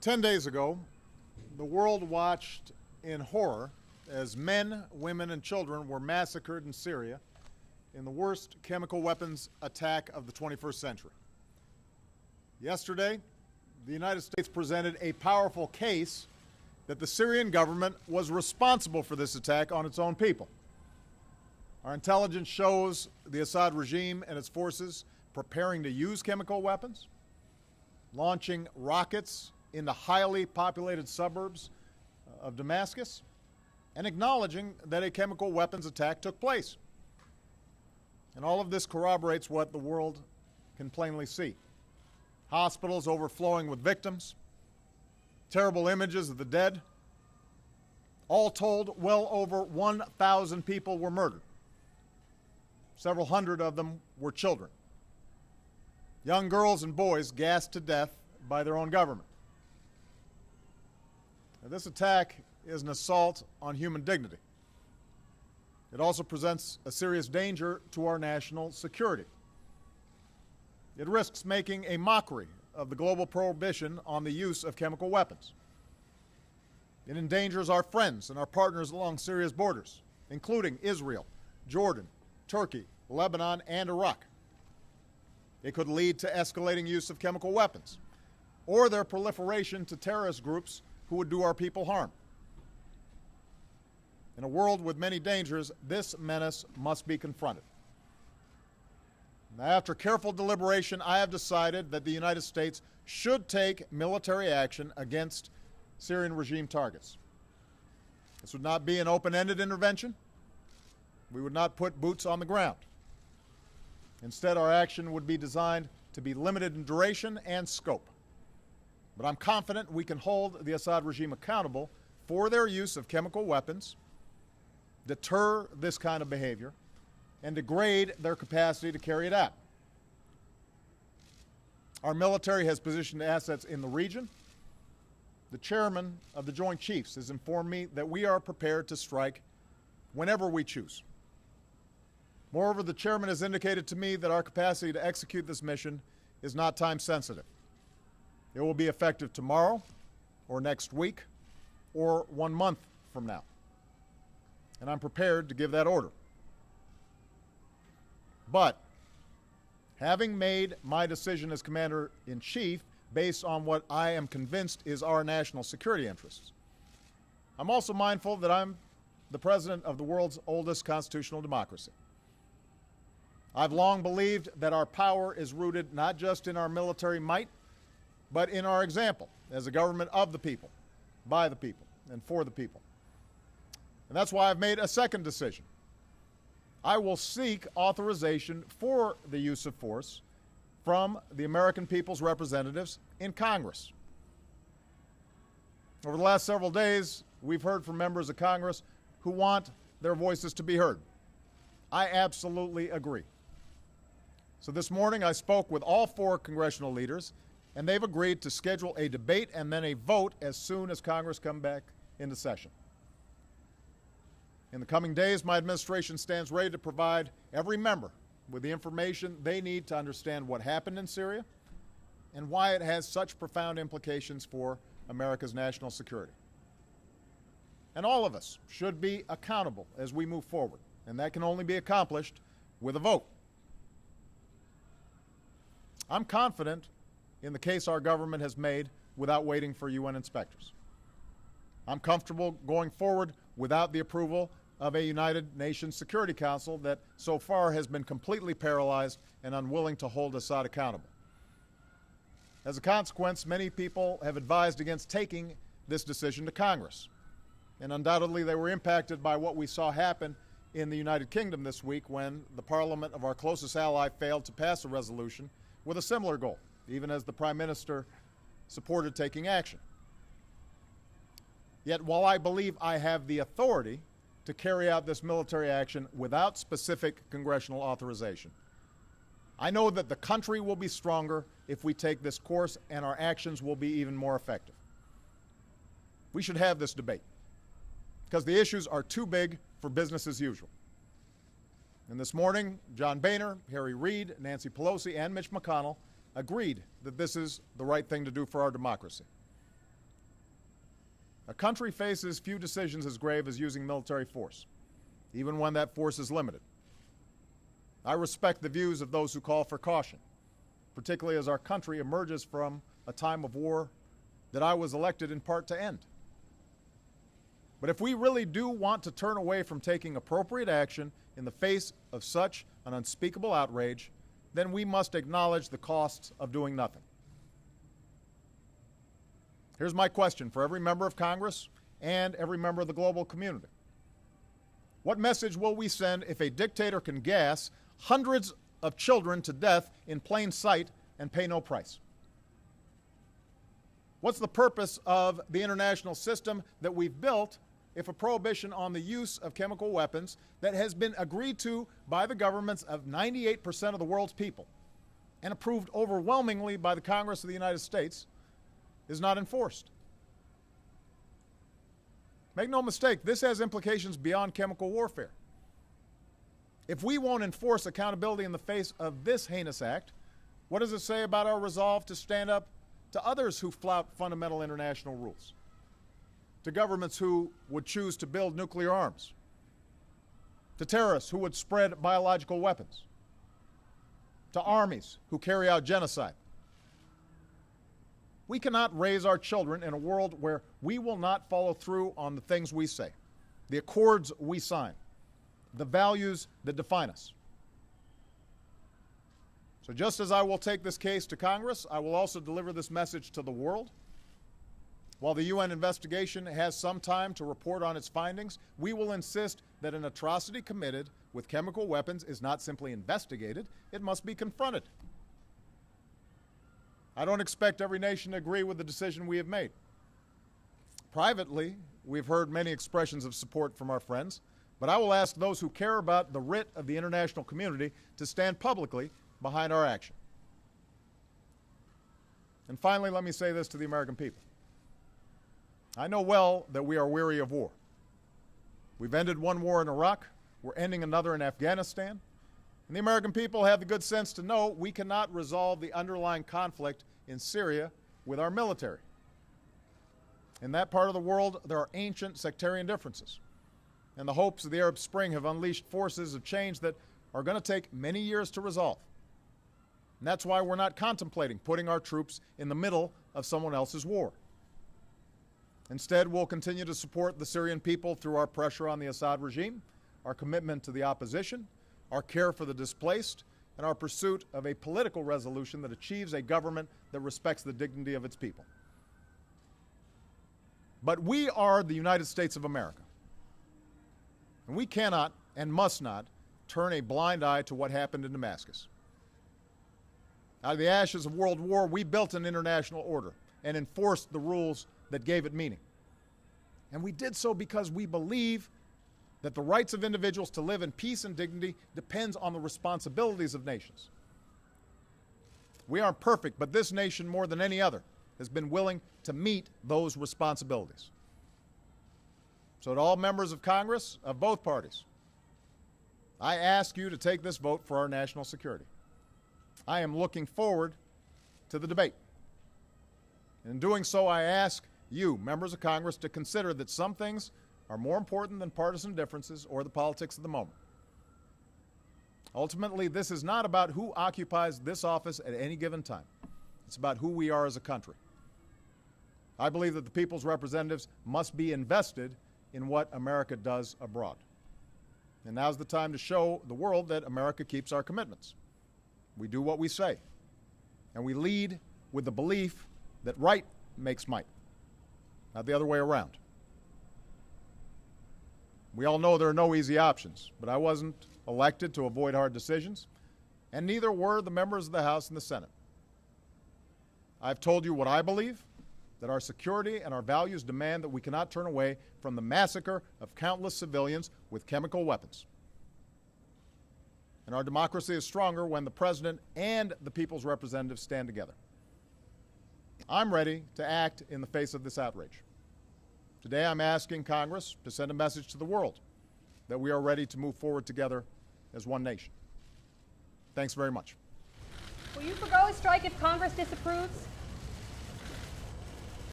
10 days ago, the world watched in horror as men, women, and children were massacred in Syria in the worst chemical weapons attack of the 21st century. Yesterday, the United States presented a powerful case that the Syrian government was responsible for this attack on its own people. Our intelligence shows the Assad regime and its forces preparing to use chemical weapons, launching rockets into highly populated suburbs of Damascus, and acknowledging that a chemical weapons attack took place. And all of this corroborates what the world can plainly see. Hospitals overflowing with victims, terrible images of the dead. All told, well over 1,000 people were murdered. Several hundred of them were children. Young girls and boys gassed to death by their own government. Now, this attack is an assault on human dignity. It also presents a serious danger to our national security. It risks making a mockery of the global prohibition on the use of chemical weapons. It endangers our friends and our partners along Syria's borders, including Israel, Jordan, Turkey, Lebanon, and Iraq. It could lead to escalating use of chemical weapons or their proliferation to terrorist groups who would do our people harm. In a world with many dangers, this menace must be confronted. Now, after careful deliberation, I have decided that the United States should take military action against Syrian regime targets. This would not be an open-ended intervention. We would not put boots on the ground. Instead, our action would be designed to be limited in duration and scope. But I'm confident we can hold the Assad regime accountable for their use of chemical weapons, deter this kind of behavior, and degrade their capacity to carry it out. Our military has positioned assets in the region. The chairman of the Joint Chiefs has informed me that we are prepared to strike whenever we choose. Moreover, the chairman has indicated to me that our capacity to execute this mission is not time sensitive. It will be effective tomorrow, or next week, or 1 month from now. And I'm prepared to give that order. But, having made my decision as Commander-in-Chief based on what I am convinced is our national security interests, I'm also mindful that I'm the President of the world's oldest constitutional democracy. I've long believed that our power is rooted not just in our military might, but in our example as a government of the people, by the people, and for the people. And that's why I've made a second decision. I will seek authorization for the use of force from the American people's representatives in Congress. Over the last several days, we've heard from members of Congress who want their voices to be heard. I absolutely agree. So this morning I spoke with all 4 congressional leaders, and they've agreed to schedule a debate and then a vote as soon as Congress comes back into session. In the coming days, my administration stands ready to provide every member with the information they need to understand what happened in Syria and why it has such profound implications for America's national security. And all of us should be accountable as we move forward, and that can only be accomplished with a vote. I'm confident in the case our government has made without waiting for UN inspectors. I'm comfortable going forward without the approval of a United Nations Security Council that so far has been completely paralyzed and unwilling to hold Assad accountable. As a consequence, many people have advised against taking this decision to Congress. And undoubtedly they were impacted by what we saw happen in the United Kingdom this week when the parliament of our closest ally failed to pass a resolution with a similar goal, even as the Prime Minister supported taking action. Yet while I believe I have the authority to carry out this military action without specific congressional authorization, I know that the country will be stronger if we take this course, and our actions will be even more effective. We should have this debate because the issues are too big for business as usual. And this morning, John Boehner, Harry Reid, Nancy Pelosi, and Mitch McConnell agreed that this is the right thing to do for our democracy. A country faces few decisions as grave as using military force, even when that force is limited. I respect the views of those who call for caution, particularly as our country emerges from a time of war that I was elected in part to end. But if we really do want to turn away from taking appropriate action in the face of such an unspeakable outrage, then we must acknowledge the costs of doing nothing. Here's my question for every member of Congress and every member of the global community. What message will we send if a dictator can gas hundreds of children to death in plain sight and pay no price? What's the purpose of the international system that we've built if a prohibition on the use of chemical weapons that has been agreed to by the governments of 98% of the world's people and approved overwhelmingly by the Congress of the United States is not enforced? Make no mistake, this has implications beyond chemical warfare. If we won't enforce accountability in the face of this heinous act, what does it say about our resolve to stand up to others who flout fundamental international rules? To governments who would choose to build nuclear arms? To terrorists who would spread biological weapons? To armies who carry out genocide? We cannot raise our children in a world where we will not follow through on the things we say, the accords we sign, the values that define us. So just as I will take this case to Congress, I will also deliver this message to the world. While the UN investigation has some time to report on its findings, we will insist that an atrocity committed with chemical weapons is not simply investigated, it must be confronted. I don't expect every nation to agree with the decision we have made. Privately, we've heard many expressions of support from our friends, but I will ask those who care about the writ of the international community to stand publicly behind our action. And finally, let me say this to the American people. I know well that we are weary of war. We've ended one war in Iraq, we're ending another in Afghanistan, and the American people have the good sense to know we cannot resolve the underlying conflict in Syria with our military. In that part of the world, there are ancient sectarian differences, and the hopes of the Arab Spring have unleashed forces of change that are going to take many years to resolve. And that's why we're not contemplating putting our troops in the middle of someone else's war. Instead, we'll continue to support the Syrian people through our pressure on the Assad regime, our commitment to the opposition, our care for the displaced, and our pursuit of a political resolution that achieves a government that respects the dignity of its people. But we are the United States of America, and we cannot and must not turn a blind eye to what happened in Damascus. Out of the ashes of World War, we built an international order and enforced the rules that gave it meaning. And we did so because we believe that the rights of individuals to live in peace and dignity depends on the responsibilities of nations. We aren't perfect, but this nation, more than any other, has been willing to meet those responsibilities. So to all members of Congress of both parties, I ask you to take this vote for our national security. I am looking forward to the debate. In doing so, I ask you, members of Congress, to consider that some things are more important than partisan differences or the politics of the moment. Ultimately, this is not about who occupies this office at any given time. It's about who we are as a country. I believe that the people's representatives must be invested in what America does abroad. And now's the time to show the world that America keeps our commitments. We do what we say, and we lead with the belief that right makes might, not the other way around. We all know there are no easy options, but I wasn't elected to avoid hard decisions, and neither were the members of the House and the Senate. I've told you what I believe, that our security and our values demand that we cannot turn away from the massacre of countless civilians with chemical weapons. And our democracy is stronger when the president and the people's representatives stand together. I'm ready to act in the face of this outrage. Today, I'm asking Congress to send a message to the world that we are ready to move forward together as one nation. Thanks very much. Will you forgo a strike if Congress disapproves?